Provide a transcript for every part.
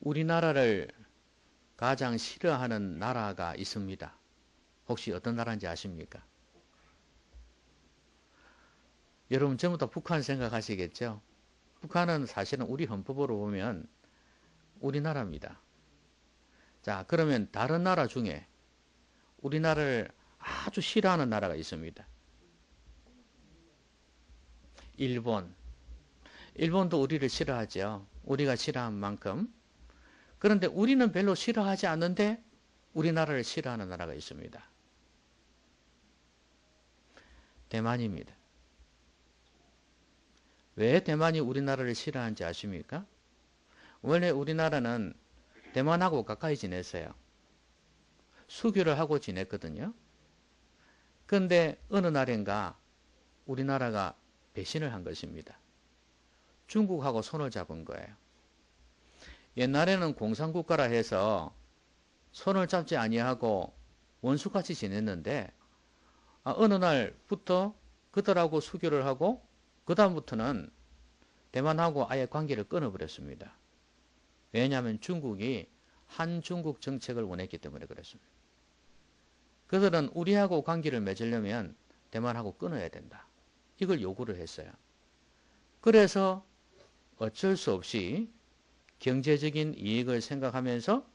우리나라를 가장 싫어하는 나라가 있습니다. 혹시 어떤 나라인지 아십니까? 여러분 전부 다 북한 생각하시겠죠? 북한은 사실은 우리 헌법으로 보면 우리나라입니다. 자, 그러면 다른 나라 중에 우리나라를 아주 싫어하는 나라가 있습니다. 일본. 일본도 우리를 싫어하죠. 우리가 싫어한 만큼. 그런데 우리는 별로 싫어하지 않는데 우리나라를 싫어하는 나라가 있습니다. 대만입니다. 왜 대만이 우리나라를 싫어하는지 아십니까? 원래 우리나라는 대만하고 가까이 지냈어요. 수교를 하고 지냈거든요. 그런데 어느 날인가 우리나라가 배신을 한 것입니다. 중국하고 손을 잡은 거예요. 옛날에는 공산국가라 해서 손을 잡지 아니하고 원수같이 지냈는데 어느 날부터 그들하고 수교를 하고 그 다음부터는 대만하고 아예 관계를 끊어버렸습니다. 왜냐하면 중국이 한중국 정책을 원했기 때문에 그렇습니다. 그들은 우리하고 관계를 맺으려면 대만하고 끊어야 된다. 이걸 요구를 했어요. 그래서 어쩔 수 없이 경제적인 이익을 생각하면서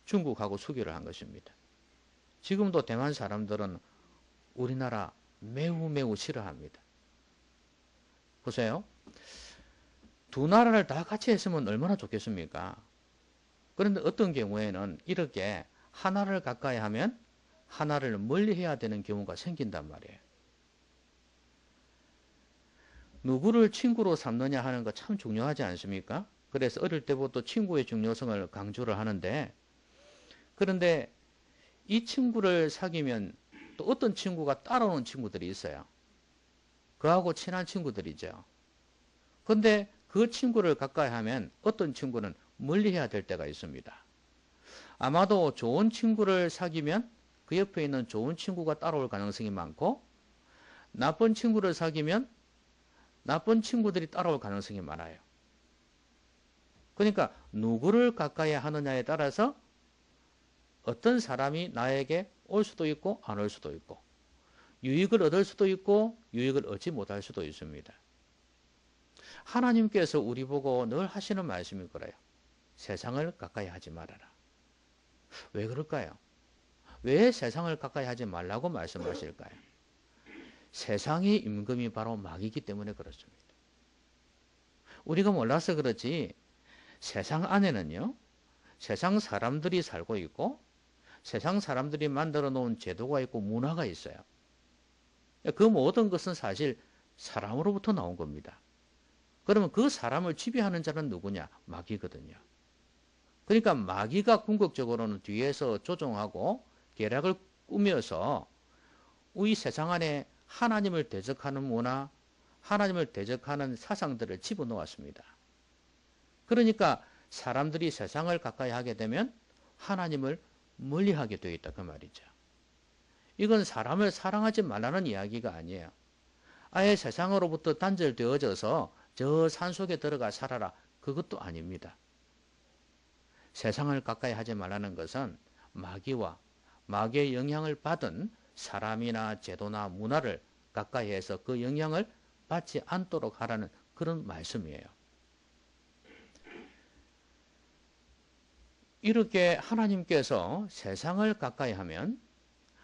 중국하고 수교를 한 것입니다. 지금도 대만 사람들은 우리나라 매우 매우 싫어합니다. 보세요. 두 나라를 다 같이 했으면 얼마나 좋겠습니까? 그런데 어떤 경우에는 이렇게 하나를 가까이 하면 하나를 멀리 해야 되는 경우가 생긴단 말이에요. 누구를 친구로 삼느냐 하는 거 참 중요하지 않습니까? 그래서 어릴 때부터 친구의 중요성을 강조를 하는데, 그런데 이 친구를 사귀면 또 어떤 친구가 따라오는 친구들이 있어요. 그하고 친한 친구들이죠. 그런데 그 친구를 가까이 하면 어떤 친구는 멀리 해야 될 때가 있습니다. 아마도 좋은 친구를 사귀면 그 옆에 있는 좋은 친구가 따라올 가능성이 많고, 나쁜 친구를 사귀면 나쁜 친구들이 따라올 가능성이 많아요. 그러니까 누구를 가까이 하느냐에 따라서 어떤 사람이 나에게 올 수도 있고 안 올 수도 있고, 유익을 얻을 수도 있고 유익을 얻지 못할 수도 있습니다. 하나님께서 우리 보고 늘 하시는 말씀이 그래요. 세상을 가까이 하지 말아라. 왜 그럴까요? 왜 세상을 가까이 하지 말라고 말씀하실까요? 세상의 임금이 바로 마귀이기 때문에 그렇습니다. 우리가 몰라서 그렇지 세상 안에는요, 세상 사람들이 살고 있고 세상 사람들이 만들어 놓은 제도가 있고 문화가 있어요. 그 모든 것은 사실 사람으로부터 나온 겁니다. 그러면 그 사람을 지배하는 자는 누구냐? 마귀거든요. 그러니까 마귀가 궁극적으로는 뒤에서 조종하고 계략을 꾸며서 우리 세상 안에 하나님을 대적하는 문화, 하나님을 대적하는 사상들을 집어넣었습니다. 그러니까 사람들이 세상을 가까이 하게 되면 하나님을 멀리하게 되어 있다 그 말이죠. 이건 사람을 사랑하지 말라는 이야기가 아니에요. 아예 세상으로부터 단절되어져서 저 산속에 들어가 살아라, 그것도 아닙니다. 세상을 가까이 하지 말라는 것은 마귀와 마귀의 영향을 받은 사람이나 제도나 문화를 가까이 해서 그 영향을 받지 않도록 하라는 그런 말씀이에요. 이렇게 하나님께서 세상을 가까이 하면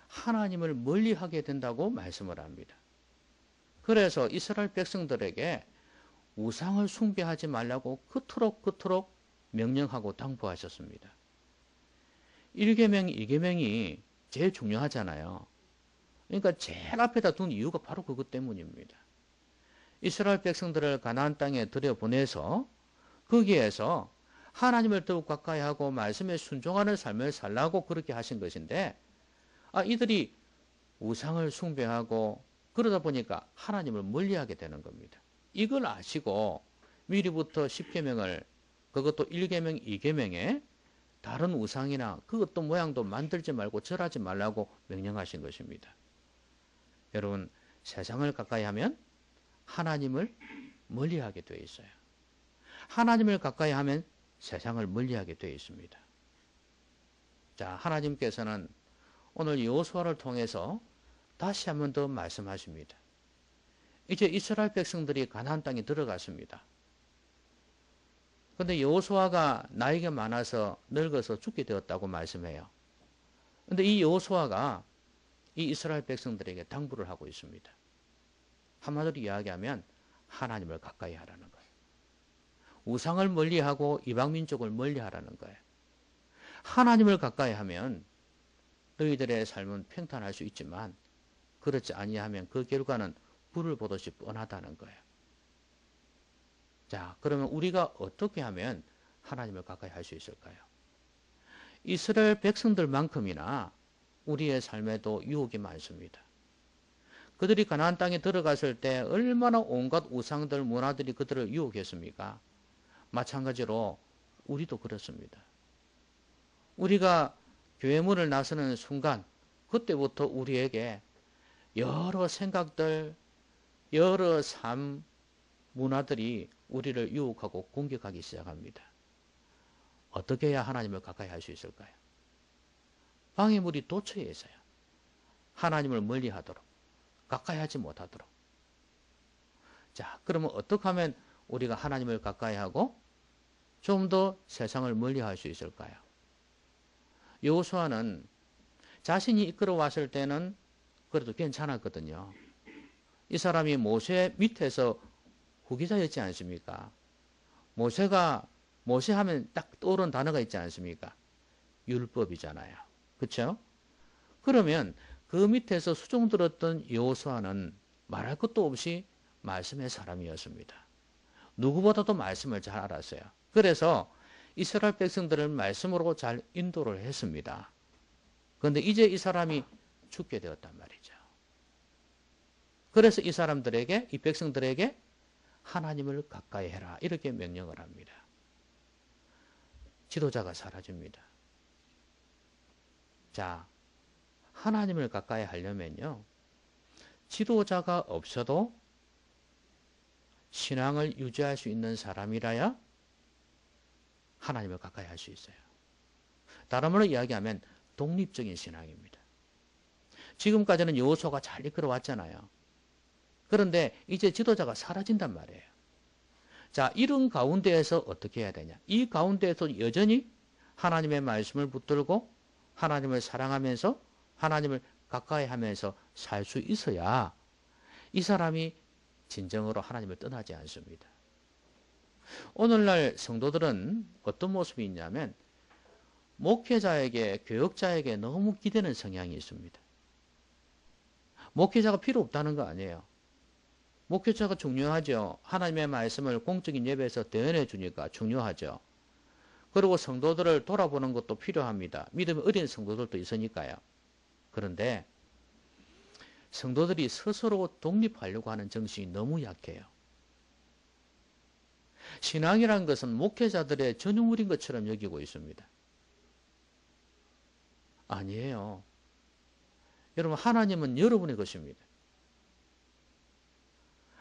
하나님을 멀리하게 된다고 말씀을 합니다. 그래서 이스라엘 백성들에게 우상을 숭배하지 말라고 그토록 명령하고 당부하셨습니다. 1계명, 2계명이 제일 중요하잖아요. 그러니까 제일 앞에다 둔 이유가 바로 그것 때문입니다. 이스라엘 백성들을 가나안 땅에 들여보내서 거기에서 하나님을 더욱 가까이 하고 말씀에 순종하는 삶을 살라고 그렇게 하신 것인데, 이들이 우상을 숭배하고 그러다 보니까 하나님을 멀리하게 되는 겁니다. 이걸 아시고 미리부터 10계명을, 그것도 1계명, 2계명에 다른 우상이나 그것도 모양도 만들지 말고 절하지 말라고 명령하신 것입니다. 여러분, 세상을 가까이 하면 하나님을 멀리하게 되어 있어요. 하나님을 가까이 하면 세상을 멀리하게 되어 있습니다. 자, 하나님께서는 오늘 여호수아를 통해서 다시 한 번 더 말씀하십니다. 이제 이스라엘 백성들이 가나안 땅에 들어갔습니다. 그런데 여호수아가 나이가 많아서 늙어서 죽게 되었다고 말씀해요. 그런데 이 여호수아가 이 이스라엘 백성들에게 당부를 하고 있습니다. 한마디로 이야기하면 하나님을 가까이 하라는 거예요. 우상을 멀리하고 이방민족을 멀리하라는 거예요. 하나님을 가까이 하면 너희들의 삶은 평탄할 수 있지만 그렇지 아니하면 그 결과는 불을 보듯이 뻔하다는 거예요. 자, 그러면 우리가 어떻게 하면 하나님을 가까이 할 수 있을까요? 이스라엘 백성들만큼이나 우리의 삶에도 유혹이 많습니다. 그들이 가나안 땅에 들어갔을 때 얼마나 온갖 우상들, 문화들이 그들을 유혹했습니까? 마찬가지로 우리도 그렇습니다. 우리가 교회 문을 나서는 순간 그때부터 우리에게 여러 생각들, 여러 삶, 문화들이 우리를 유혹하고 공격하기 시작합니다. 어떻게 해야 하나님을 가까이 할 수 있을까요? 방해물이 도처에 있어요. 하나님을 멀리하도록, 가까이 하지 못하도록. 자, 그러면 어떻게 하면 우리가 하나님을 가까이 하고 좀 더 세상을 멀리할 수 있을까요? 여호수아는 자신이 이끌어왔을 때는 그래도 괜찮았거든요. 이 사람이 모세 밑에서 후기자였지 않습니까? 모세 하면 딱 떠오르는 단어가 있지 않습니까? 율법이잖아요. 그렇죠? 그러면 그 밑에서 수종 들었던 여호수아는 말할 것도 없이 말씀의 사람이었습니다. 누구보다도 말씀을 잘 알았어요. 그래서 이스라엘 백성들을 말씀으로 잘 인도를 했습니다. 그런데 이제 이 사람이 죽게 되었단 말이죠. 그래서 이 사람들에게, 이 백성들에게 하나님을 가까이 해라 이렇게 명령을 합니다. 지도자가 사라집니다. 자, 하나님을 가까이 하려면요, 지도자가 없어도 신앙을 유지할 수 있는 사람이라야 하나님을 가까이 할 수 있어요. 다른 말로 이야기하면 독립적인 신앙입니다. 지금까지는 여호수아가 잘 이끌어 왔잖아요. 그런데 이제 지도자가 사라진단 말이에요. 자, 이런 가운데에서 어떻게 해야 되냐? 이 가운데에서 여전히 하나님의 말씀을 붙들고 하나님을 사랑하면서 하나님을 가까이 하면서 살 수 있어야 이 사람이 진정으로 하나님을 떠나지 않습니다. 오늘날 성도들은 어떤 모습이 있냐면 목회자에게, 교역자에게 너무 기대는 성향이 있습니다. 목회자가 필요 없다는 거 아니에요. 목회자가 중요하죠. 하나님의 말씀을 공적인 예배에서 대언해 주니까 중요하죠. 그리고 성도들을 돌아보는 것도 필요합니다. 믿음이 어린 성도들도 있으니까요. 그런데 성도들이 스스로 독립하려고 하는 정신이 너무 약해요. 신앙이라는 것은 목회자들의 전유물인 것처럼 여기고 있습니다. 아니에요. 여러분, 하나님은 여러분의 것입니다.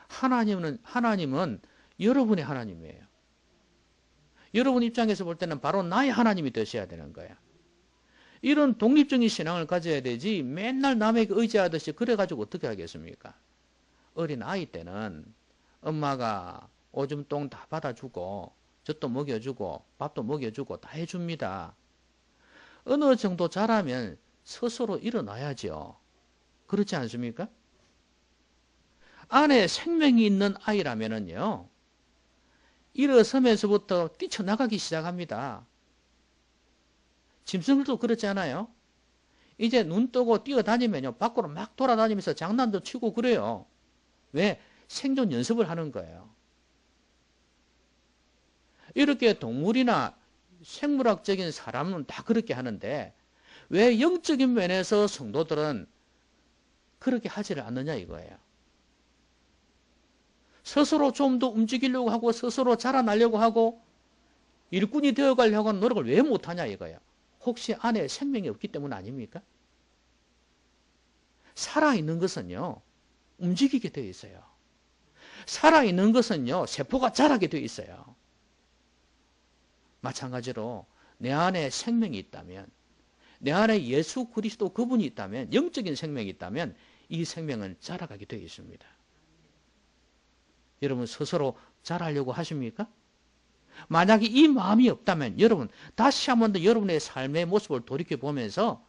하나님은 여러분의 하나님이에요. 여러분 입장에서 볼 때는 바로 나의 하나님이 되셔야 되는 거야. 이런 독립적인 신앙을 가져야 되지 맨날 남에게 의지하듯이 그래가지고 어떻게 하겠습니까? 어린 아이 때는 엄마가 오줌 똥 다 받아주고 젖도 먹여주고 밥도 먹여주고 다 해줍니다. 어느 정도 자라면 스스로 일어나야죠. 그렇지 않습니까? 안에 생명이 있는 아이라면은요, 일어서면서부터 뛰쳐나가기 시작합니다. 짐승들도 그렇지 않아요? 이제 눈 뜨고 뛰어다니면요, 밖으로 막 돌아다니면서 장난도 치고 그래요. 왜? 생존 연습을 하는 거예요. 이렇게 동물이나 생물학적인 사람은 다 그렇게 하는데 왜 영적인 면에서 성도들은 그렇게 하지를 않느냐 이거예요. 스스로 좀 더 움직이려고 하고 스스로 자라나려고 하고 일꾼이 되어가려고 하는 노력을 왜 못하냐 이거예요. 혹시 안에 생명이 없기 때문 아닙니까? 살아있는 것은요, 움직이게 되어 있어요. 살아있는 것은요, 세포가 자라게 되어 있어요. 마찬가지로 내 안에 생명이 있다면, 내 안에 예수 그리스도 그분이 있다면, 영적인 생명이 있다면 이 생명은 자라가게 되어 있습니다. 여러분 스스로 자라려고 하십니까? 만약에 이 마음이 없다면 여러분 다시 한 번 더 여러분의 삶의 모습을 돌이켜보면서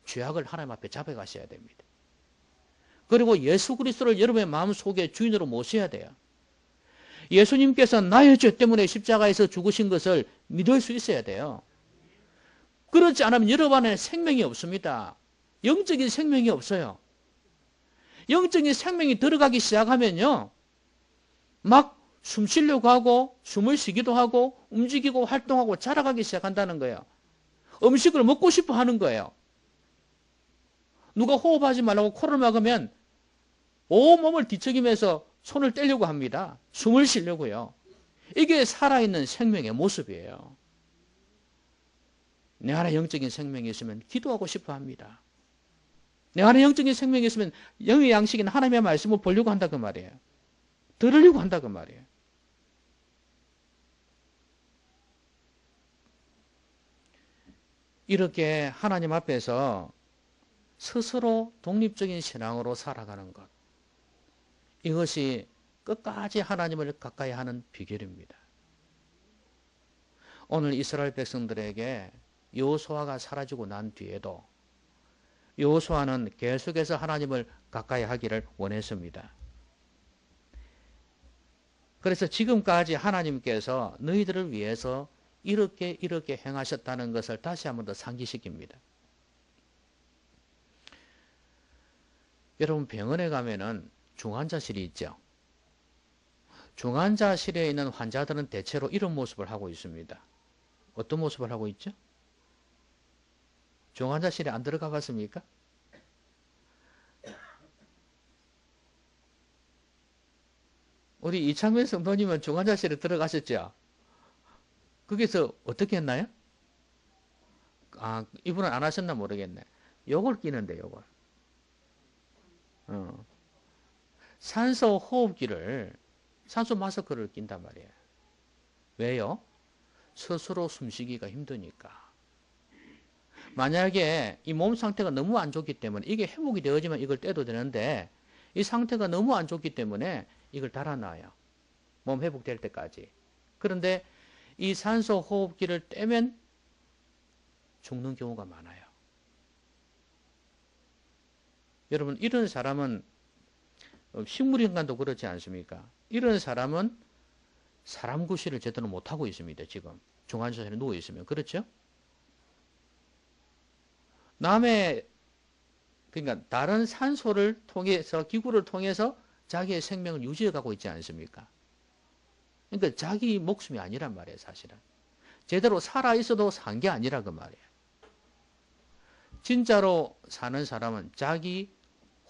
죄악을 하나님 앞에 잡아가셔야 됩니다. 그리고 예수 그리스도를 여러분의 마음속에 주인으로 모셔야 돼요. 예수님께서 나의 죄 때문에 십자가에서 죽으신 것을 믿을 수 있어야 돼요. 그렇지 않으면 여러분 안에 생명이 없습니다. 영적인 생명이 없어요. 영적인 생명이 들어가기 시작하면요, 막 숨 쉬려고 하고 숨을 쉬기도 하고 움직이고 활동하고 자라가기 시작한다는 거예요. 음식을 먹고 싶어 하는 거예요. 누가 호흡하지 말라고 코를 막으면 온몸을 뒤척이면서 손을 떼려고 합니다. 숨을 쉬려고요. 이게 살아있는 생명의 모습이에요. 내 안에 영적인 생명이 있으면 기도하고 싶어 합니다. 내 안에 영적인 생명이 있으면 영의 양식인 하나님의 말씀을 보려고 한다 그 말이에요. 들으려고 한다 그 말이에요. 이렇게 하나님 앞에서 스스로 독립적인 신앙으로 살아가는 것, 이것이 끝까지 하나님을 가까이 하는 비결입니다. 오늘 이스라엘 백성들에게 여호수아가 사라지고 난 뒤에도 여호수아는 계속해서 하나님을 가까이 하기를 원했습니다. 그래서 지금까지 하나님께서 너희들을 위해서 이렇게 행하셨다는 것을 다시 한 번 더 상기시킵니다. 여러분 병원에 가면은 중환자실이 있죠. 중환자실에 있는 환자들은 대체로 이런 모습을 하고 있습니다. 어떤 모습을 하고 있죠? 중환자실에 안 들어가 봤습니까? 우리 이창민 성도님은 중환자실에 들어가셨죠? 거기서 어떻게 했나요? 아, 이분은 안 하셨나 모르겠네. 요걸 끼는데, 요걸. 산소 호흡기를, 산소 마스크를 낀단 말이에요. 왜요? 스스로 숨쉬기가 힘드니까. 만약에 이 몸 상태가 너무 안 좋기 때문에 이게 회복이 되어지면 이걸 떼도 되는데 이 상태가 너무 안 좋기 때문에 이걸 달아놔요. 몸 회복될 때까지. 그런데 이 산소 호흡기를 떼면 죽는 경우가 많아요. 여러분 이런 사람은 식물인간도 그렇지 않습니까? 이런 사람은 사람 구실을 제대로 못하고 있습니다. 지금 중환자실에 누워 있으면. 그렇죠? 남의 그러니까 다른 산소를 통해서 기구를 통해서 자기의 생명을 유지해 가고 있지 않습니까? 그러니까 자기 목숨이 아니란 말이에요. 사실은. 제대로 살아있어도 산 게 아니라 그 말이에요. 진짜로 사는 사람은 자기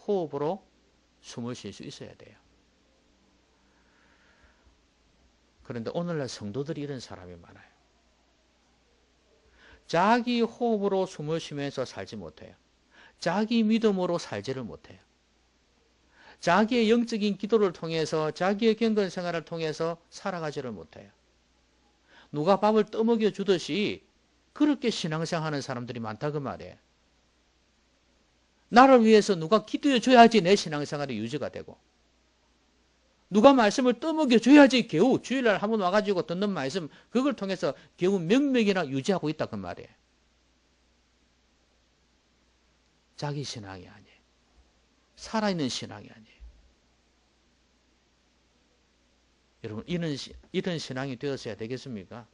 호흡으로 숨을 쉴 수 있어야 돼요. 그런데 오늘날 성도들이 이런 사람이 많아요. 자기 호흡으로 숨을 쉬면서 살지 못해요. 자기 믿음으로 살지를 못해요. 자기의 영적인 기도를 통해서 자기의 경건 생활을 통해서 살아가지를 못해요. 누가 밥을 떠먹여 주듯이 그렇게 신앙생활하는 사람들이 많다 그 말이에요. 나를 위해서 누가 기도해 줘야지 내 신앙생활이 유지가 되고 누가 말씀을 떠먹여 줘야지 겨우 주일날 한번 와가지고 듣는 말씀 그걸 통해서 겨우 몇 명이나 유지하고 있다 그 말이에요. 자기 신앙이 아니에요. 살아있는 신앙이 아니에요. 여러분 이런 신앙이 되었어야 되겠습니까?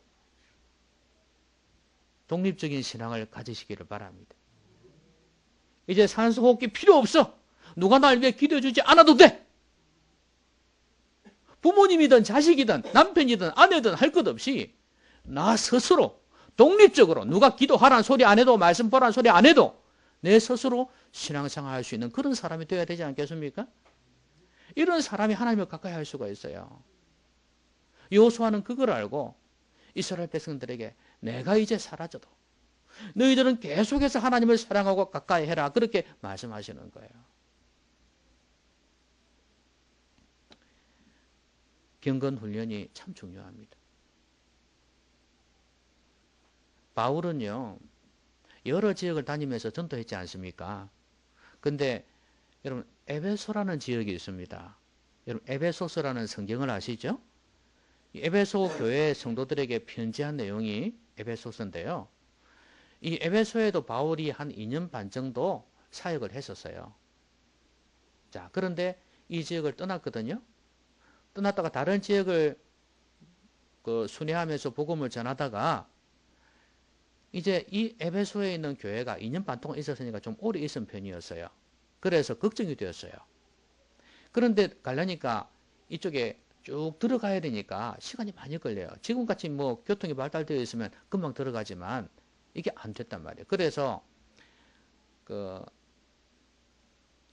독립적인 신앙을 가지시기를 바랍니다. 이제 산소호흡기 필요 없어. 누가 날 위해 기도해 주지 않아도 돼. 부모님이든 자식이든 남편이든 아내든 할 것 없이 나 스스로 독립적으로 누가 기도하라는 소리 안 해도 말씀 보라는 소리 안 해도 내 스스로 신앙생활 할 수 있는 그런 사람이 되어야 되지 않겠습니까? 이런 사람이 하나님을 가까이 할 수가 있어요. 여호수아는 그걸 알고 이스라엘 백성들에게 내가 이제 사라져도 너희들은 계속해서 하나님을 사랑하고 가까이 해라. 그렇게 말씀하시는 거예요. 경건 훈련이 참 중요합니다. 바울은요, 여러 지역을 다니면서 전도했지 않습니까? 근데 여러분 에베소라는 지역이 있습니다. 여러분 에베소서라는 성경을 아시죠? 에베소 교회 성도들에게 편지한 내용이 에베소서인데요. 이 에베소에도 바울이 한 2년 반 정도 사역을 했었어요. 자, 그런데 이 지역을 떠났거든요. 떠났다가 다른 지역을 순회하면서 복음을 전하다가 이제 이 에베소에 있는 교회가 2년 반 동안 있었으니까 좀 오래 있은 편이었어요. 그래서 걱정이 되었어요. 그런데 가려니까 이쪽에 쭉 들어가야 되니까 시간이 많이 걸려요. 지금같이 뭐 교통이 발달되어 있으면 금방 들어가지만 이게 안 됐단 말이에요. 그래서 그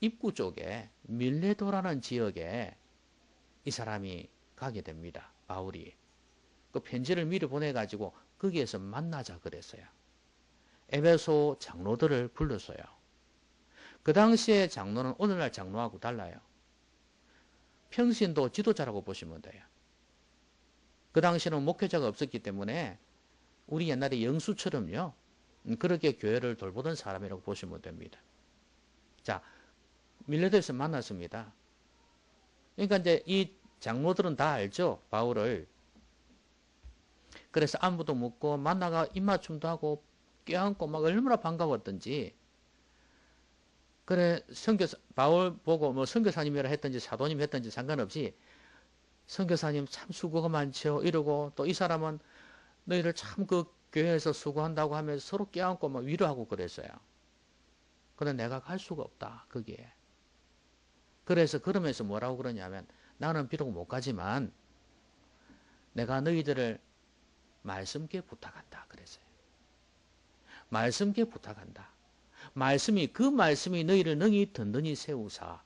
입구 쪽에 밀레도라는 지역에 이 사람이 가게 됩니다. 바울이. 그 편지를 미리 보내가지고 거기에서 만나자 그랬어요. 에베소 장로들을 불렀어요. 그 당시에 장로는 오늘날 장로하고 달라요. 평신도 지도자라고 보시면 돼요. 그 당시에는 목회자가 없었기 때문에 우리 옛날에 영수처럼요. 그렇게 교회를 돌보던 사람이라고 보시면 됩니다. 자, 밀레도에서 만났습니다. 그러니까 이제 이 장로들은 다 알죠. 바울을. 그래서 안부도 묻고 만나가 입맞춤도 하고 껴안고 막 얼마나 반가웠던지. 그래 선교사 바울 보고 뭐 선교사님이라 했던지 사도님 했던지 상관없이 선교사님 참 수고가 많죠 이러고 또 이 사람은 너희를 참 그 교회에서 수고한다고 하면서 서로 껴안고 막 위로하고 그랬어요. 그런데 내가 갈 수가 없다 거기에. 그래서 그러면서 뭐라고 그러냐면 나는 비록 못 가지만 내가 너희들을 말씀께 부탁한다 그랬어요. 말씀께 부탁한다. 그 말씀이 너희를 능히 든든히 세우사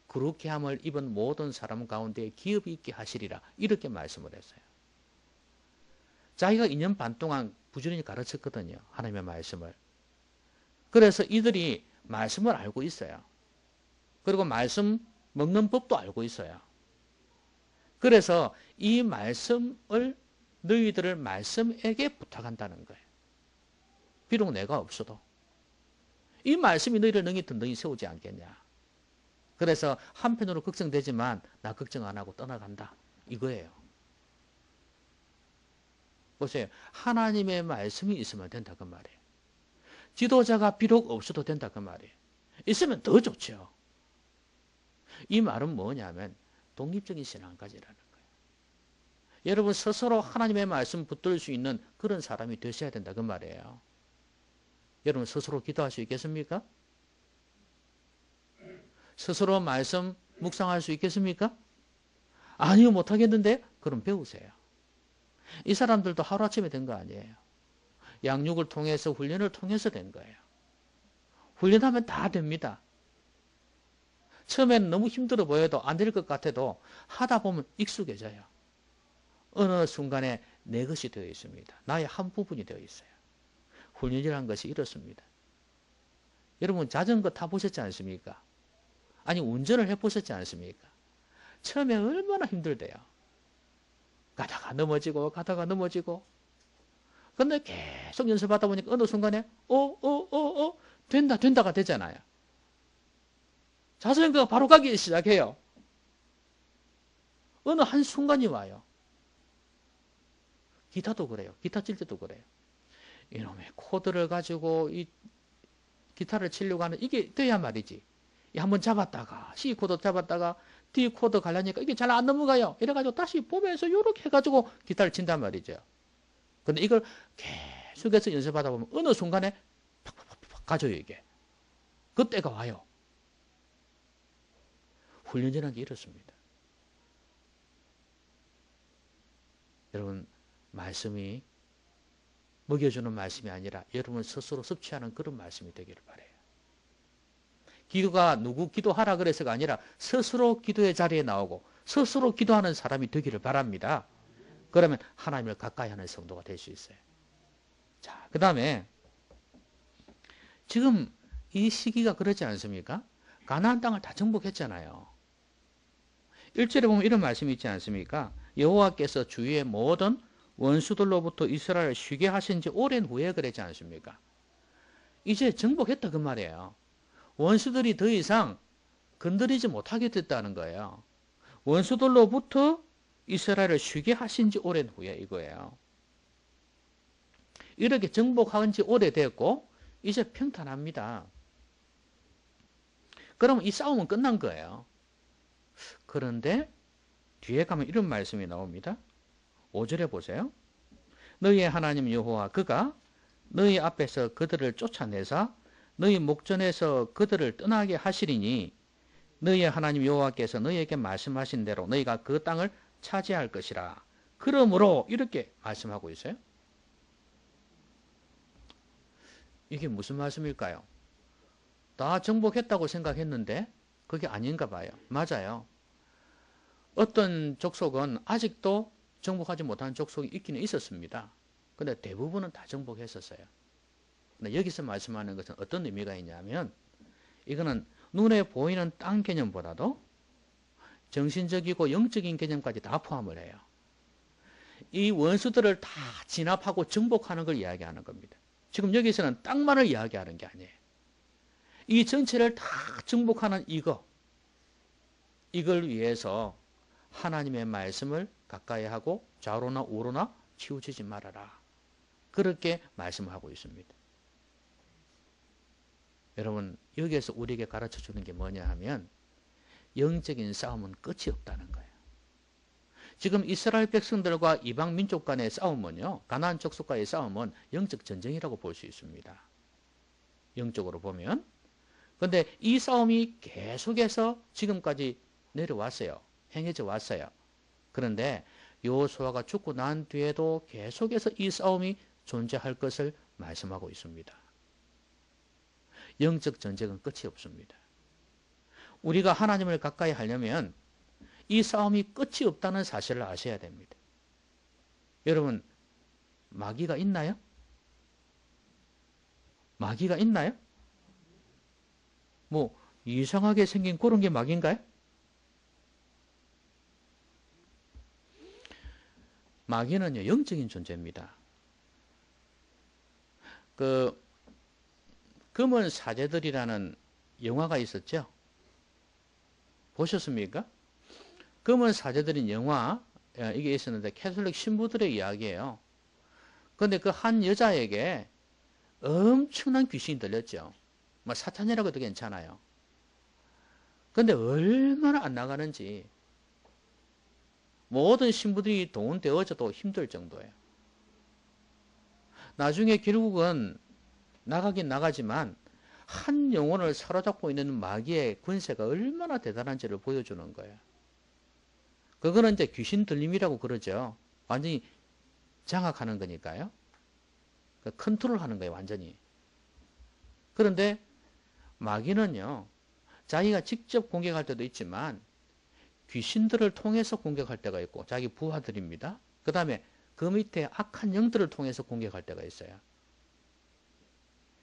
그렇게 함을 입은 모든 사람 가운데 기업이 있게 하시리라 이렇게 말씀을 했어요. 자기가 2년 반 동안 부지런히 가르쳤거든요. 하나님의 말씀을. 그래서 이들이 말씀을 알고 있어요. 그리고 말씀 먹는 법도 알고 있어요. 그래서 이 말씀을 너희들을 말씀에게 부탁한다는 거예요. 비록 내가 없어도. 이 말씀이 너희를 능히 든든히 세우지 않겠냐. 그래서 한편으로 걱정되지만 나 걱정 안 하고 떠나간다. 이거예요. 보세요. 하나님의 말씀이 있으면 된다 그 말이에요. 지도자가 비록 없어도 된다 그 말이에요. 있으면 더 좋죠. 이 말은 뭐냐면 독립적인 신앙까지라는 거예요. 여러분 스스로 하나님의 말씀 붙들 수 있는 그런 사람이 되셔야 된다 그 말이에요. 여러분 스스로 기도할 수 있겠습니까? 스스로 말씀 묵상할 수 있겠습니까? 아니요 못하겠는데? 그럼 배우세요. 이 사람들도 하루아침에 된 거 아니에요. 양육을 통해서 훈련을 통해서 된 거예요. 훈련하면 다 됩니다. 처음에는 너무 힘들어 보여도 안 될 것 같아도 하다 보면 익숙해져요. 어느 순간에 내 것이 되어 있습니다. 나의 한 부분이 되어 있어요. 훈련이라는 것이 이렇습니다. 여러분 자전거 타보셨지 않습니까? 아니 운전을 해보셨지 않습니까? 처음에 얼마나 힘들대요. 가다가 넘어지고 근데 계속 연습하다 보니까 어느 순간에 된다가 되잖아요. 자전거가 바로 가기 시작해요. 어느 한 순간이 와요. 기타도 그래요. 기타 칠 때도 그래요. 이놈의 코드를 가지고 이 기타를 치려고 하는 이게 돼야 말이지. 한번 잡았다가 C 코드 잡았다가 D 코드 가려니까 이게 잘 안 넘어가요. 이래가지고 다시 보면서 이렇게 해가지고 기타를 친단 말이죠. 근데 이걸 계속해서 연습하다 보면 어느 순간에 팍팍팍 가져요 이게. 그때가 와요. 훈련이라는 게 이렇습니다. 여러분 말씀이 먹여주는 말씀이 아니라 여러분 스스로 섭취하는 그런 말씀이 되기를 바라요. 기도가 누구 기도하라 그래서가 아니라 스스로 기도의 자리에 나오고 스스로 기도하는 사람이 되기를 바랍니다. 그러면 하나님을 가까이 하는 성도가 될 수 있어요. 자, 그 다음에 지금 이 시기가 그렇지 않습니까? 가나안 땅을 다 정복했잖아요. 1절에 보면 이런 말씀이 있지 않습니까? 여호와께서 주위의 모든 원수들로부터 이스라엘을 쉬게 하신 지 오랜 후에 그랬지 않습니까? 이제 정복했다 그 말이에요. 원수들이 더 이상 건드리지 못하게 됐다는 거예요. 원수들로부터 이스라엘을 쉬게 하신 지 오랜 후에 이거예요. 이렇게 정복한 지 오래됐고 이제 평탄합니다. 그럼 이 싸움은 끝난 거예요. 그런데 뒤에 가면 이런 말씀이 나옵니다. 5절에 보세요. 너희의 하나님 여호와 그가 너희 앞에서 그들을 쫓아내사 너희 목전에서 그들을 떠나게 하시리니 너희의 하나님 여호와께서 너희에게 말씀하신 대로 너희가 그 땅을 차지할 것이라. 그러므로 이렇게 말씀하고 있어요. 이게 무슨 말씀일까요? 다 정복했다고 생각했는데 그게 아닌가 봐요. 맞아요. 어떤 족속은 아직도 정복하지 못한 족속이 있기는 있었습니다. 근데 대부분은 다 정복했었어요. 근데 여기서 말씀하는 것은 어떤 의미가 있냐면 이거는 눈에 보이는 땅 개념보다도 정신적이고 영적인 개념까지 다 포함을 해요. 이 원수들을 다 진압하고 정복하는 걸 이야기하는 겁니다. 지금 여기서는 땅만을 이야기하는 게 아니에요. 이 전체를 다 정복하는 이걸 위해서 하나님의 말씀을 가까이 하고 좌로나 우로나 치우치지 말아라. 그렇게 말씀하고 있습니다. 여러분 여기에서 우리에게 가르쳐 주는 게 뭐냐 하면 영적인 싸움은 끝이 없다는 거예요. 지금 이스라엘 백성들과 이방 민족 간의 싸움은요. 가나안 족속과의 싸움은 영적 전쟁이라고 볼 수 있습니다. 영적으로 보면. 그런데 이 싸움이 계속해서 지금까지 내려왔어요. 행해져 왔어요. 그런데 여호수아가 죽고 난 뒤에도 계속해서 이 싸움이 존재할 것을 말씀하고 있습니다. 영적 전쟁은 끝이 없습니다. 우리가 하나님을 가까이 하려면 이 싸움이 끝이 없다는 사실을 아셔야 됩니다. 여러분, 마귀가 있나요? 마귀가 있나요? 뭐 이상하게 생긴 그런 게 마귀인가요? 마귀는요, 영적인 존재입니다. 검은 사제들이라는 영화가 있었죠? 보셨습니까? 검은 사제들인 영화, 이게 있었는데, 캐톨릭 신부들의 이야기예요. 그런데 그 한 여자에게 엄청난 귀신이 들렸죠. 뭐 사탄이라고 해도 괜찮아요. 그런데 얼마나 안 나가는지, 모든 신부들이 동원되어져도 힘들 정도예요. 나중에 결국은 나가긴 나가지만 한 영혼을 사로잡고 있는 마귀의 권세가 얼마나 대단한지를 보여주는 거예요. 그거는 이제 귀신 들림이라고 그러죠. 완전히 장악하는 거니까요. 컨트롤하는 거예요, 완전히. 그런데 마귀는요, 자기가 직접 공격할 때도 있지만 귀신들을 통해서 공격할 때가 있고, 자기 부하들입니다. 그 다음에 그 밑에 악한 영들을 통해서 공격할 때가 있어요.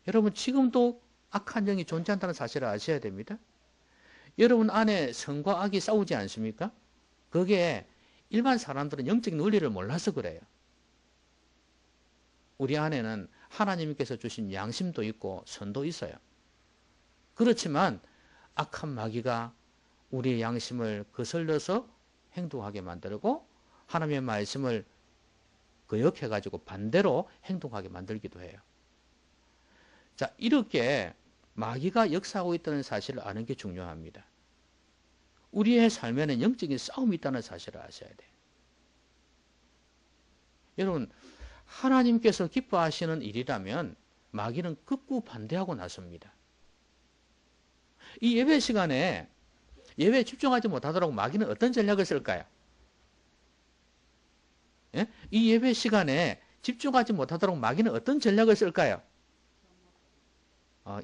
여러분, 지금도 악한 영이 존재한다는 사실을 아셔야 됩니다. 여러분 안에 성과 악이 싸우지 않습니까? 그게 일반 사람들은 영적인 원리를 몰라서 그래요. 우리 안에는 하나님께서 주신 양심도 있고 선도 있어요. 그렇지만 악한 마귀가 우리의 양심을 거슬러서 행동하게 만들고 하나님의 말씀을 거역해가지고 반대로 행동하게 만들기도 해요. 자, 이렇게 마귀가 역사하고 있다는 사실을 아는 게 중요합니다. 우리의 삶에는 영적인 싸움이 있다는 사실을 아셔야 돼요. 여러분, 하나님께서 기뻐하시는 일이라면 마귀는 극구 반대하고 나섭니다. 이 예배 시간에 예배에 집중하지 못하도록 마귀는 어떤 전략을 쓸까요? 예? 이 예배 시간에 집중하지 못하도록 마귀는 어떤 전략을 쓸까요?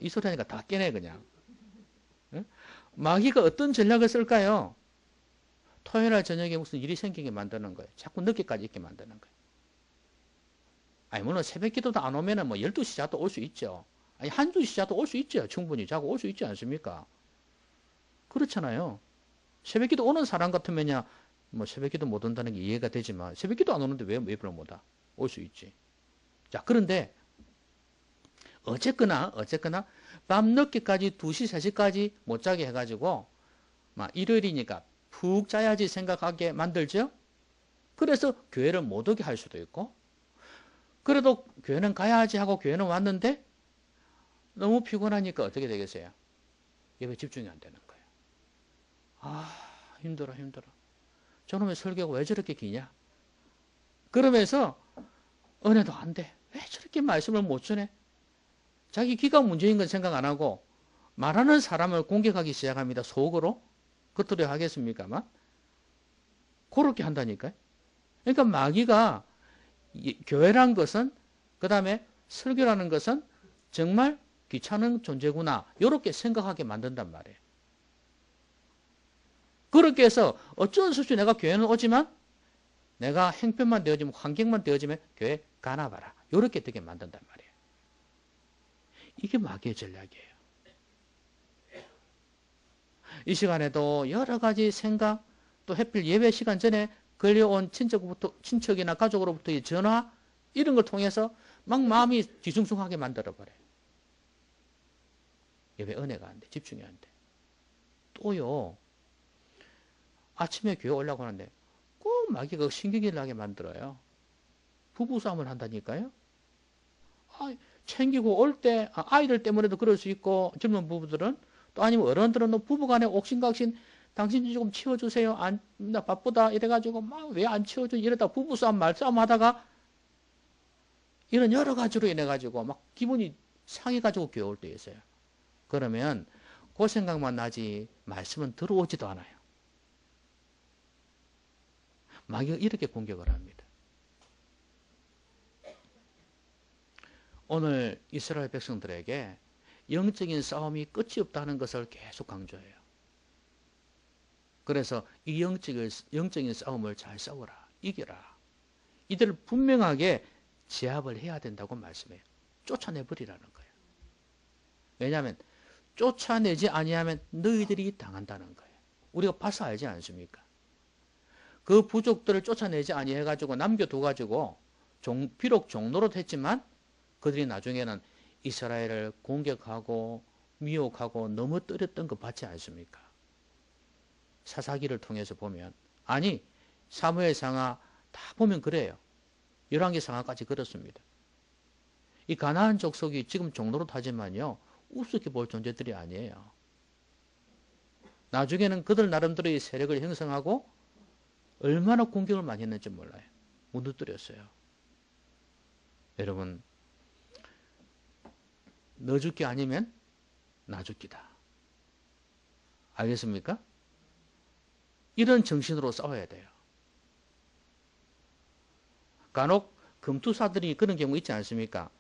이 소리 하니까 다 깨네 그냥. 예? 마귀가 어떤 전략을 쓸까요? 토요일날 저녁에 무슨 일이 생기게 만드는 거예요. 자꾸 늦게까지 있게 만드는 거예요. 아니 물론 새벽 기도도 안 오면은 뭐 12시 자도 올 수 있죠. 아니 1-2시 자도 올 수 있죠. 충분히 자고 올 수 있지 않습니까? 그렇잖아요. 새벽 기도 오는 사람 같으면야 뭐 새벽기도 못 온다는 게 이해가 되지만 새벽기도 안 오는데 왜 예배를 못 와? 올 수 있지. 자, 그런데 어쨌거나 밤 늦게까지 2시, 3시까지 못 자게 해가지고 막 일요일이니까 푹 자야지 생각하게 만들죠. 그래서 교회를 못 오게 할 수도 있고 그래도 교회는 가야지 하고 교회는 왔는데 너무 피곤하니까 어떻게 되겠어요? 예배 집중이 안 되는 거예요. 아, 힘들어. 저놈의 설교가 왜 저렇게 기냐? 그러면서 은혜도 안 돼. 왜 저렇게 말씀을 못 전해? 자기 귀가 문제인 건 생각 안 하고 말하는 사람을 공격하기 시작합니다. 속으로. 겉으로 하겠습니까만. 그렇게 한다니까요. 그러니까 마귀가 교회란 것은 그 다음에 설교라는 것은 정말 귀찮은 존재구나. 이렇게 생각하게 만든단 말이에요. 그렇게 해서 어쩔 수 없이 내가 교회는 오지만 내가 행편만 되어지면 환경만 되어지면 교회 가나 봐라. 이렇게 되게 만든단 말이에요. 이게 마귀의 전략이에요. 이 시간에도 여러 가지 생각 또 하필 예배 시간 전에 걸려온 친척이나 가족으로부터의 전화 이런 걸 통해서 막 마음이 뒤숭숭하게 만들어버려요. 예배 은혜가 안 돼. 집중이 안 돼. 또요. 아침에 교회 오려고 하는데 꼭 마귀가 신경질 나게 만들어요. 부부싸움을 한다니까요. 챙기고 올 때 아이들 때문에도 그럴 수 있고 젊은 부부들은 또 아니면 어른들은 부부간에 옥신각신 당신 조금 치워주세요. 나 바쁘다 이래가지고 막 왜 안 치워줘 이러다 부부싸움 말싸움 하다가 이런 여러 가지로 인해가지고 막 기분이 상해가지고 교회 올 때 있어요. 그러면 그 생각만 나지 말씀은 들어오지도 않아요. 마귀가 이렇게 공격을 합니다. 오늘 이스라엘 백성들에게 영적인 싸움이 끝이 없다는 것을 계속 강조해요. 그래서 이 영적인 싸움을 잘 싸워라. 이겨라. 이들을 분명하게 제압을 해야 된다고 말씀해요. 쫓아내버리라는 거예요. 왜냐하면 쫓아내지 아니하면 너희들이 당한다는 거예요. 우리가 봐서 알지 않습니까? 그 부족들을 쫓아내지 아니해가지고 남겨둬가지고 비록 종노릇 했지만 그들이 나중에는 이스라엘을 공격하고 미혹하고 넘어뜨렸던 거 봤지 않습니까? 사사기를 통해서 보면 아니 사무엘상하 다 보면 그래요. 열왕기상하까지 그렇습니다. 이 가나안 족속이 지금 종노릇 하지만요. 우습게 볼 존재들이 아니에요. 나중에는 그들 나름대로의 세력을 형성하고 얼마나 공격을 많이 했는지 몰라요. 무너뜨렸어요. 여러분 너 죽기 아니면 나 죽기다. 알겠습니까? 이런 정신으로 싸워야 돼요. 간혹 금투사들이 그런 경우 있지 않습니까?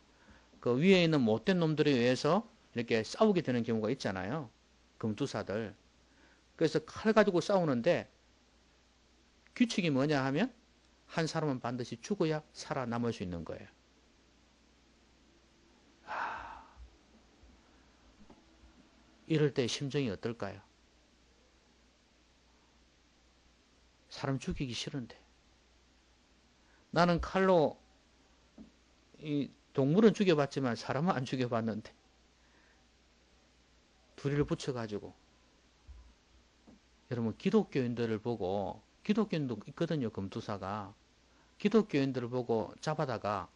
그 위에 있는 못된 놈들에 의해서 이렇게 싸우게 되는 경우가 있잖아요. 금투사들. 그래서 칼 가지고 싸우는데 규칙이 뭐냐 하면 한 사람은 반드시 죽어야 살아남을 수 있는 거예요. 이럴 때 심정이 어떨까요? 사람 죽이기 싫은데 나는 칼로 이 동물은 죽여봤지만 사람은 안 죽여봤는데 둘이를 붙여가지고 여러분 기독교인들을 보고 기독교인도 있거든요. 금투사가 기독교인들을 보고 잡아다가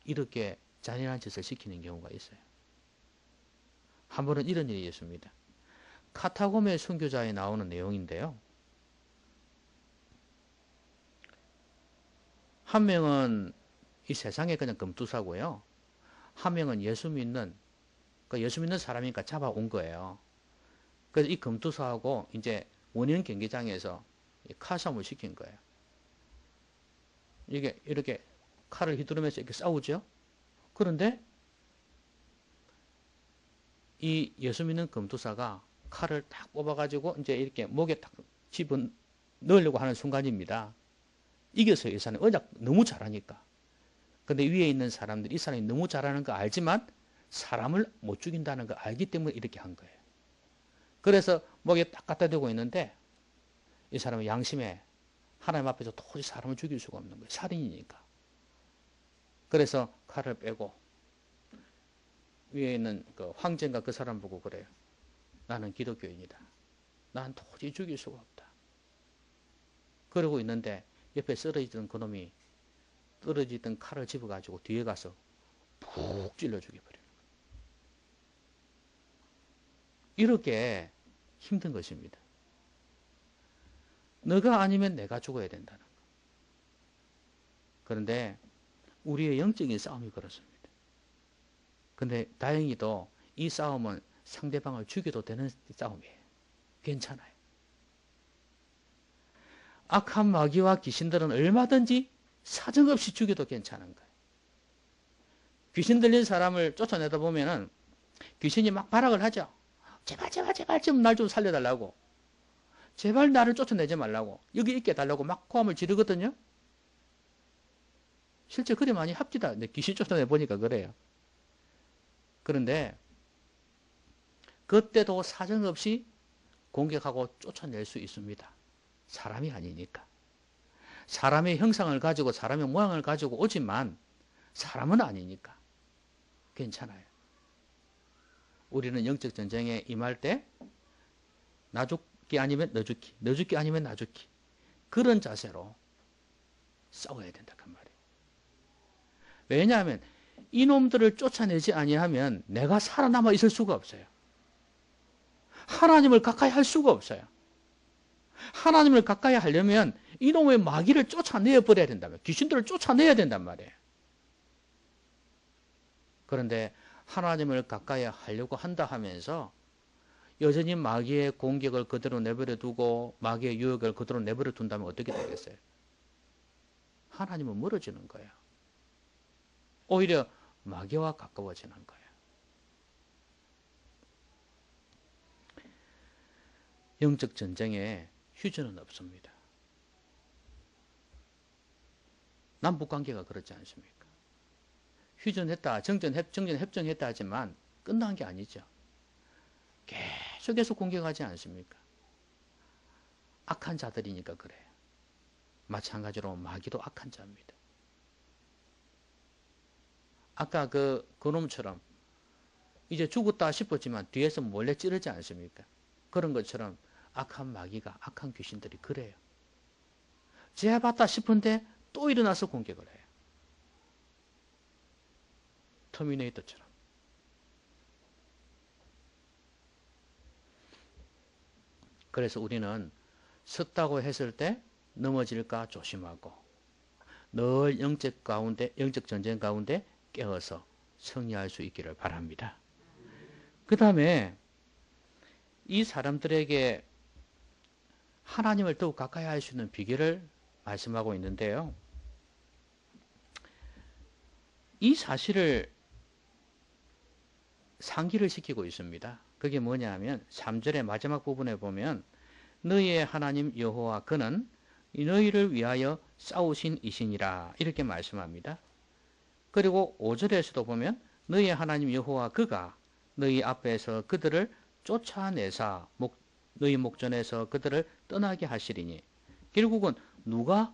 이렇게 잔인한 짓을 시키는 경우가 있어요. 한 번은 이런 일이 있습니다. 카타고메 선교자에 나오는 내용인데요. 한 명은 이 세상에 그냥 금투사고요. 한 명은 예수 믿는 사람이니까 잡아온 거예요. 그래서 이 금투사하고 이제 원형 경기장에서 칼싸움을 시킨 거예요. 이게 이렇게 칼을 휘두르면서 이렇게 싸우죠. 그런데 이 예수 믿는 금투사가 칼을 딱 뽑아가지고 이제 이렇게 목에 딱 집어 넣으려고 하는 순간입니다. 이겼어요. 이 사람이 언약 너무 잘하니까. 근데 위에 있는 사람들이 이 사람이 너무 잘하는 거 알지만 사람을 못 죽인다는 거 알기 때문에 이렇게 한 거예요. 그래서 목에 딱 갖다 대고 있는데 이 사람은 양심에 하나님 앞에서 도저히 사람을 죽일 수가 없는 거예요. 살인이니까. 그래서 칼을 빼고 위에 있는 그 황제가 그 사람 보고 그래요. 나는 기독교인이다. 난 도저히 죽일 수가 없다. 그러고 있는데 옆에 쓰러지던 그놈이 떨어지던 칼을 집어가지고 뒤에 가서 푹 찔러 죽여버려요. 이렇게 힘든 것입니다. 너가 아니면 내가 죽어야 된다는 거. 그런데 우리의 영적인 싸움이 그렇습니다. 근데 다행히도 이 싸움은 상대방을 죽여도 되는 싸움이에요. 괜찮아요. 악한 마귀와 귀신들은 얼마든지 사정없이 죽여도 괜찮은 거예요. 귀신 들린 사람을 쫓아내다 보면은 귀신이 막 발악을 하죠. 제발 좀 날 좀 살려달라고. 제발 나를 쫓아내지 말라고. 여기 있게 해달라고 막 고함을 지르거든요. 실제 그리 많이 합디다. 근데 귀신 쫓아내 보니까 그래요. 그런데 그때도 사정없이 공격하고 쫓아낼 수 있습니다. 사람이 아니니까. 사람의 형상을 가지고 사람의 모양을 가지고 오지만 사람은 아니니까 괜찮아요. 우리는 영적 전쟁에 임할 때 나 죽기 아니면 너 죽기, 너 죽기 아니면 나 죽기, 그런 자세로 싸워야 된다 그 말이에요. 왜냐하면 이놈들을 쫓아내지 아니하면 내가 살아남아 있을 수가 없어요. 하나님을 가까이 할 수가 없어요. 하나님을 가까이 하려면 이놈의 마귀를 쫓아내어 버려야 된다면, 귀신들을 쫓아내야 된단 말이에요. 그런데 하나님을 가까이 하려고 한다 하면서 여전히 마귀의 공격을 그대로 내버려 두고 마귀의 유혹을 그대로 내버려 둔다면 어떻게 되겠어요? 하나님은 멀어지는 거예요. 오히려 마귀와 가까워지는 거예요. 영적 전쟁에 휴전은 없습니다. 남북관계가 그렇지 않습니까? 휴전했다, 정전협정했다 하지만 끝난 게 아니죠. 계속해서 공격하지 않습니까? 악한 자들이니까 그래요. 마찬가지로 마귀도 악한 자입니다. 아까 그놈처럼 이제 죽었다 싶었지만 뒤에서 몰래 찌르지 않습니까? 그런 것처럼 악한 마귀가, 악한 귀신들이 그래요. 제압했다 싶은데 또 일어나서 공격을 해요. 터미네이터처럼. 그래서 우리는 섰다고 했을 때 넘어질까 조심하고 늘 영적 전쟁 가운데 깨어서 승리할 수 있기를 바랍니다. 그 다음에 이 사람들에게 하나님을 더욱 가까이 할 수 있는 비결을 말씀하고 있는데요. 이 사실을 상기를 시키고 있습니다. 그게 뭐냐 하면 3절의 마지막 부분에 보면 너희의 하나님 여호와 그는 너희를 위하여 싸우신 이시니라 이렇게 말씀합니다. 그리고 5절에서도 보면 너희의 하나님 여호와 그가 너희 앞에서 그들을 쫓아내사 너희 목전에서 그들을 떠나게 하시리니, 결국은 누가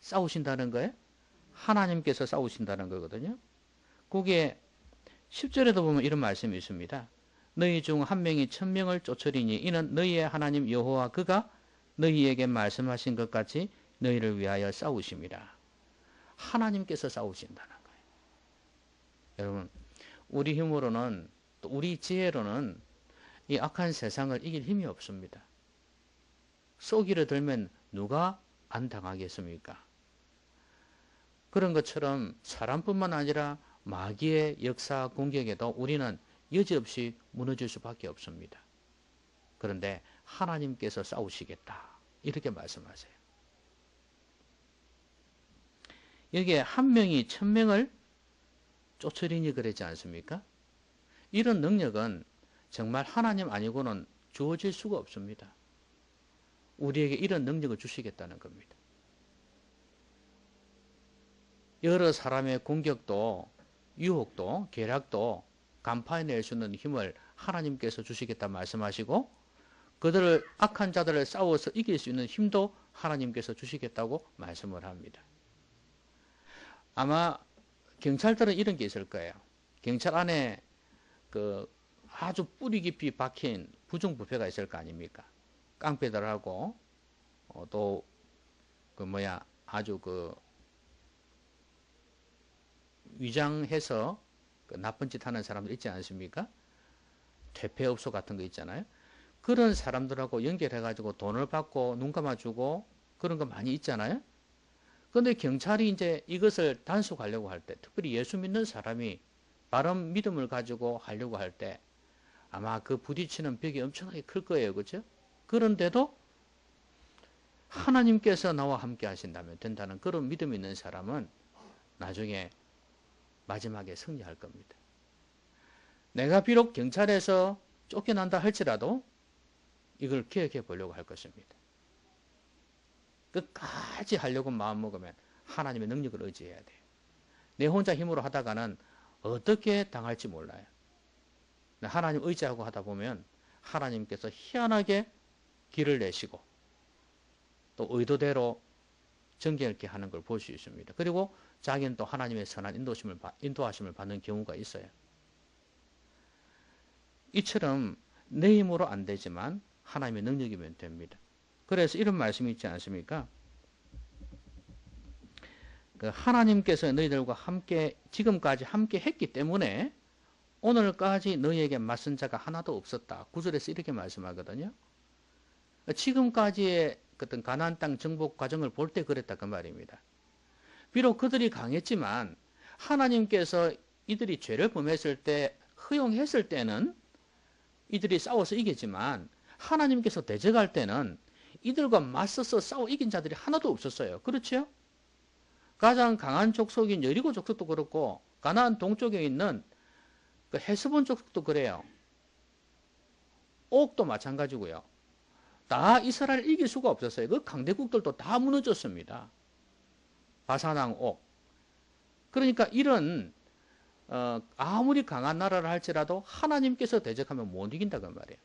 싸우신다는 거예요? 하나님께서 싸우신다는 거거든요. 거기에 10절에도 보면 이런 말씀이 있습니다. 너희 중 한 명이 1000명을 쫓으리니 이는 너희의 하나님 여호와 그가 너희에게 말씀하신 것 같이 너희를 위하여 싸우심이라. 하나님께서 싸우신다는 거예요. 여러분, 우리 힘으로는 또 우리 지혜로는 이 악한 세상을 이길 힘이 없습니다. 쏘기를 들면 누가 안 당하겠습니까? 그런 것처럼 사람뿐만 아니라 마귀의 역사 공격에도 우리는 여지없이 무너질 수밖에 없습니다. 그런데 하나님께서 싸우시겠다 이렇게 말씀하세요. 여기에 한 명이 1000명을 쫓으리니 그러지 않습니까? 이런 능력은 정말 하나님 아니고는 주어질 수가 없습니다. 우리에게 이런 능력을 주시겠다는 겁니다. 여러 사람의 공격도 유혹도 계략도 간파해낼 수 있는 힘을 하나님께서 주시겠다 말씀하시고, 그들을 악한 자들을 싸워서 이길 수 있는 힘도 하나님께서 주시겠다고 말씀을 합니다. 아마 경찰들은 이런 게 있을 거예요. 경찰 안에 그 아주 뿌리 깊이 박힌 부정부패가 있을 거 아닙니까? 깡패들하고 또 아주 위장해서 나쁜 짓 하는 사람들 있지 않습니까? 퇴폐업소 같은 거 있잖아요. 그런 사람들하고 연결해가지고 돈을 받고 눈 감아주고 그런 거 많이 있잖아요. 그런데 경찰이 이제 이것을 단속하려고 할 때, 특별히 예수 믿는 사람이 바른 믿음을 가지고 하려고 할 때 아마 그 부딪히는 벽이 엄청나게 클 거예요. 그렇죠? 그런데도 하나님께서 나와 함께 하신다면 된다는 그런 믿음이 있는 사람은 나중에 마지막에 승리할 겁니다. 내가 비록 경찰에서 쫓겨난다 할지라도 이걸 기억해 보려고 할 것입니다. 끝까지 하려고 마음먹으면 하나님의 능력을 의지해야 돼요. 내 혼자 힘으로 하다가는 어떻게 당할지 몰라요. 하나님 의지하고 하다 보면 하나님께서 희한하게 길을 내시고 또 의도대로 정결케 하는 걸 볼 수 있습니다. 그리고 자기는 또 하나님의 선한 인도하심을 받는 경우가 있어요. 이처럼 내 힘으로 안 되지만 하나님의 능력이면 됩니다. 그래서 이런 말씀이 있지 않습니까? 하나님께서 너희들과 함께 지금까지 함께 했기 때문에 오늘까지 너희에게 맞선 자가 하나도 없었다. 9절에서 이렇게 말씀하거든요. 지금까지의 어떤 가나안 땅 정복 과정을 볼 때 그랬다 그 말입니다. 비록 그들이 강했지만 하나님께서 이들이 죄를 범했을 때 허용했을 때는 이들이 싸워서 이겼지만 하나님께서 대적할 때는 이들과 맞서서 싸워 이긴 자들이 하나도 없었어요. 그렇죠? 가장 강한 족속인 여리고 족속도 그렇고 가나안 동쪽에 있는 그 헤스본 족속도 그래요. 옥도 마찬가지고요. 다 이스라엘을 이길 수가 없었어요. 그 강대국들도 다 무너졌습니다. 바산왕 옥. 그러니까 이런 아무리 강한 나라를 할지라도 하나님께서 대적하면 못 이긴다고 말이에요.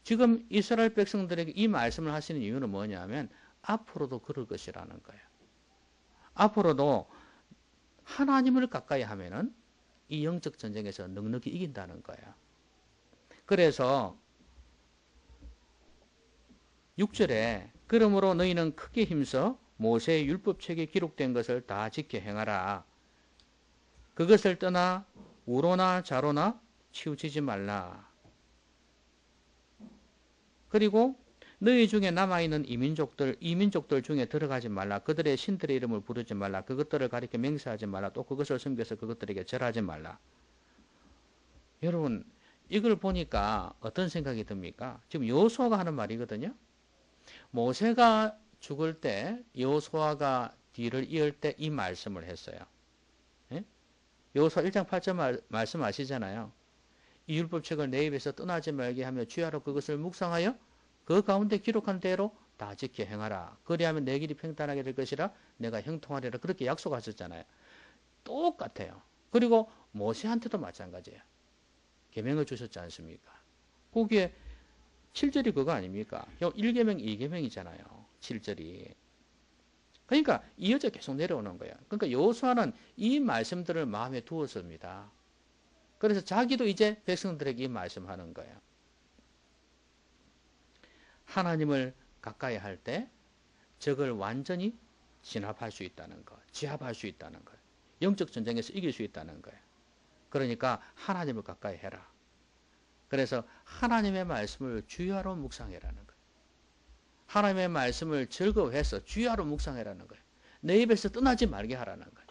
지금 이스라엘 백성들에게 이 말씀을 하시는 이유는 뭐냐면 앞으로도 그럴 것이라는 거예요. 앞으로도 하나님을 가까이 하면은 이 영적 전쟁에서 넉넉히 이긴다는 거예요. 그래서 6절에 그러므로 너희는 크게 힘써 모세의 율법책에 기록된 것을 다 지켜 행하라. 그것을 떠나 우로나 좌로나 치우치지 말라. 그리고 너희 중에 남아있는 이민족들 중에 들어가지 말라. 그들의 신들의 이름을 부르지 말라. 그것들을 가리켜 맹세하지 말라. 또 그것을 섬겨서 그것들에게 절하지 말라. 여러분 이걸 보니까 어떤 생각이 듭니까? 지금 여호수아가 하는 말이거든요. 모세가 죽을 때 여호수아가 뒤를 이을 때 이 말씀을 했어요. 예? 여호수아 1장 8절 말씀 아시잖아요. 이 율법책을 내 입에서 떠나지 말게 하며 주야로 그것을 묵상하여 그 가운데 기록한 대로 다 지켜 행하라. 그리하면 내 길이 평탄하게 될 것이라 내가 형통하리라. 그렇게 약속하셨잖아요. 똑같아요. 그리고 모세한테도 마찬가지예요. 계명을 주셨지 않습니까? 거기에 7절이 그거 아닙니까? 1계명, 2계명이잖아요. 7절이. 그러니까 이어져 계속 내려오는 거예요. 그러니까 여호수아는 이 말씀들을 마음에 두었습니다. 그래서 자기도 이제 백성들에게 이 말씀하는 거예요. 하나님을 가까이 할 때 적을 완전히 진압할 수 있다는 것, 지압할 수 있다는 것, 영적 전쟁에서 이길 수 있다는 거예요. 그러니까 하나님을 가까이 해라. 그래서 하나님의 말씀을 주야로 묵상해라는 거예요. 하나님의 말씀을 즐거워해서 주야로 묵상해라는 거예요. 내 입에서 떠나지 말게 하라는 거예요.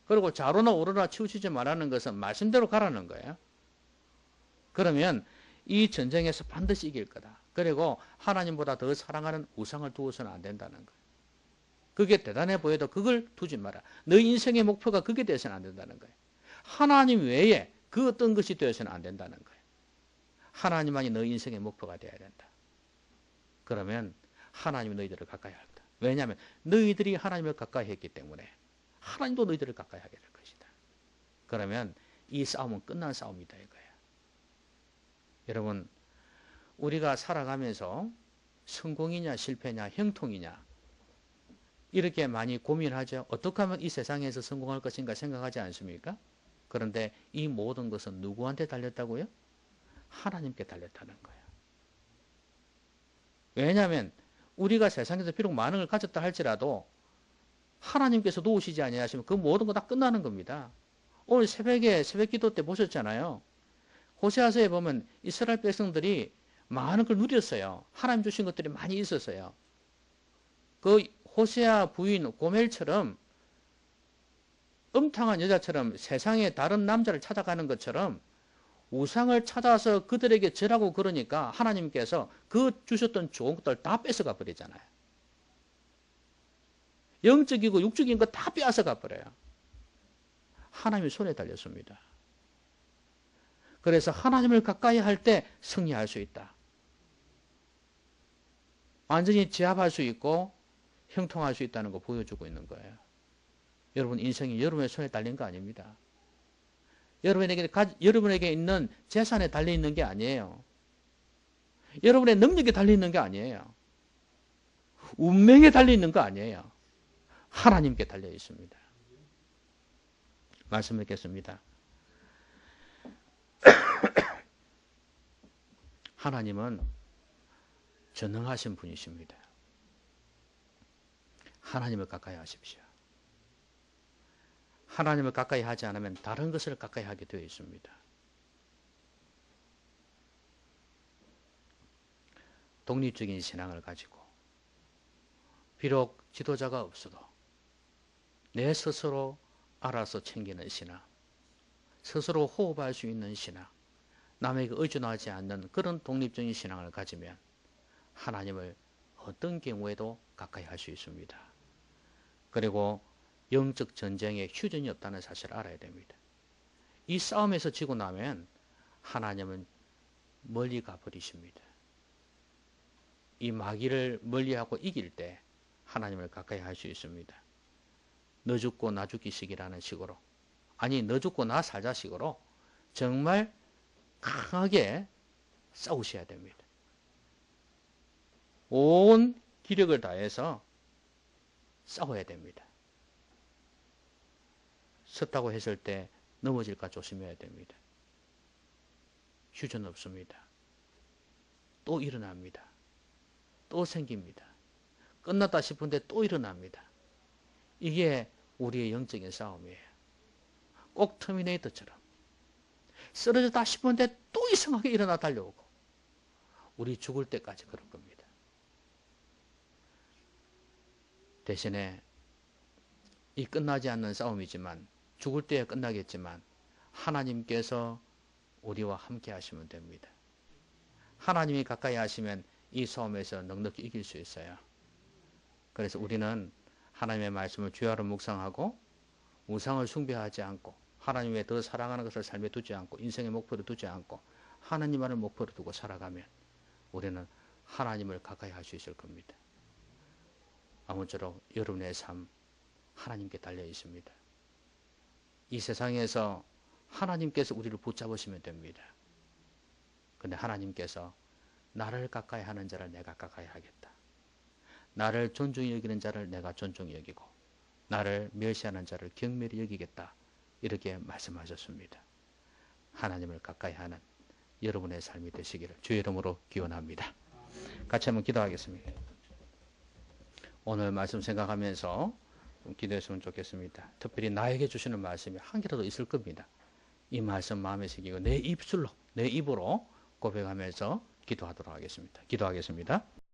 그리고 좌로나 우로나 치우치지 말라는 것은 말씀대로 가라는 거예요. 그러면 이 전쟁에서 반드시 이길 거다. 그리고 하나님보다 더 사랑하는 우상을 두어서는 안 된다는 거예요. 그게 대단해 보여도 그걸 두지 마라. 너희 인생의 목표가 그게 되어서는 안 된다는 거예요. 하나님 외에 그 어떤 것이 되어서는 안 된다는 거예요. 하나님만이 너희 인생의 목표가 되어야 된다. 그러면 하나님이 너희들을 가까이 할다. 왜냐하면 너희들이 하나님을 가까이 했기 때문에 하나님도 너희들을 가까이 하게 될 것이다. 그러면 이 싸움은 끝난 싸움이다 이거예요. 여러분 우리가 살아가면서 성공이냐 실패냐 형통이냐 이렇게 많이 고민하죠. 어떻게 하면 이 세상에서 성공할 것인가 생각하지 않습니까? 그런데 이 모든 것은 누구한테 달렸다고요? 하나님께 달렸다는 거예요. 왜냐하면 우리가 세상에서 비록 많은 걸 가졌다 할지라도 하나님께서 도우시지 아니하시면 그 모든 거 다 끝나는 겁니다. 오늘 새벽에 새벽기도 때 보셨잖아요. 호세아서에 보면 이스라엘 백성들이 많은 걸 누렸어요. 하나님 주신 것들이 많이 있었어요. 그 호세아 부인 고멜처럼 음탕한 여자처럼 세상에 다른 남자를 찾아가는 것처럼 우상을 찾아서 그들에게 절하고 그러니까 하나님께서 그 주셨던 좋은 것들 다 뺏어가 버리잖아요. 영적이고 육적인 거 다 빼앗아가 버려요. 하나님의 손에 달렸습니다. 그래서 하나님을 가까이 할 때 승리할 수 있다. 완전히 제압할 수 있고 형통할 수 있다는 거 보여주고 있는 거예요. 여러분 인생이 여러분의 손에 달린 거 아닙니다. 여러분에게 있는 재산에 달려 있는 게 아니에요. 여러분의 능력에 달려 있는 게 아니에요. 운명에 달려 있는 거 아니에요. 하나님께 달려 있습니다. 말씀 읽겠습니다. 하나님은 전능하신 분이십니다. 하나님을 가까이 하십시오. 하나님을 가까이 하지 않으면 다른 것을 가까이 하게 되어 있습니다. 독립적인 신앙을 가지고 비록 지도자가 없어도 내 스스로 알아서 챙기는 신앙, 스스로 호흡할 수 있는 신앙, 남에게 의존하지 않는 그런 독립적인 신앙을 가지면 하나님을 어떤 경우에도 가까이 할 수 있습니다. 그리고 영적 전쟁에 휴전이 없다는 사실을 알아야 됩니다. 이 싸움에서 지고 나면 하나님은 멀리 가버리십니다. 이 마귀를 멀리하고 이길 때 하나님을 가까이 할 수 있습니다. 너 죽고 나 죽기 식이라는 식으로, 아니 너 죽고 나 살자 식으로 정말 강하게 싸우셔야 됩니다. 온 기력을 다해서 싸워야 됩니다. 섰다고 했을 때 넘어질까 조심해야 됩니다. 휴전 없습니다. 또 일어납니다. 또 생깁니다. 끝났다 싶은데 또 일어납니다. 이게 우리의 영적인 싸움이에요. 꼭 터미네이터처럼 쓰러졌다 싶은데 또 이상하게 일어나 달려오고 우리 죽을 때까지 그럴 겁니다. 대신에 이 끝나지 않는 싸움이지만 죽을 때에 끝나겠지만 하나님께서 우리와 함께 하시면 됩니다. 하나님이 가까이 하시면 이 싸움에서 넉넉히 이길 수 있어요. 그래서 우리는 하나님의 말씀을 주야로 묵상하고 우상을 숭배하지 않고 하나님 외에 더 사랑하는 것을 삶에 두지 않고 인생의 목표로 두지 않고 하나님만을 목표로 두고 살아가면 우리는 하나님을 가까이 할 수 있을 겁니다. 아무쪼록 여러분의 삶 하나님께 달려 있습니다. 이 세상에서 하나님께서 우리를 붙잡으시면 됩니다. 근데 하나님께서 나를 가까이 하는 자를 내가 가까이 하겠다. 나를 존중히 여기는 자를 내가 존중히 여기고 나를 멸시하는 자를 경멸히 여기겠다. 이렇게 말씀하셨습니다. 하나님을 가까이 하는 여러분의 삶이 되시기를 주의 이름으로 기원합니다. 같이 한번 기도하겠습니다. 오늘 말씀 생각하면서 좀 기도했으면 좋겠습니다. 특별히 나에게 주시는 말씀이 한 개라도 있을 겁니다. 이 말씀 마음에 새기고 내 입술로, 내 입으로 고백하면서 기도하도록 하겠습니다. 기도하겠습니다.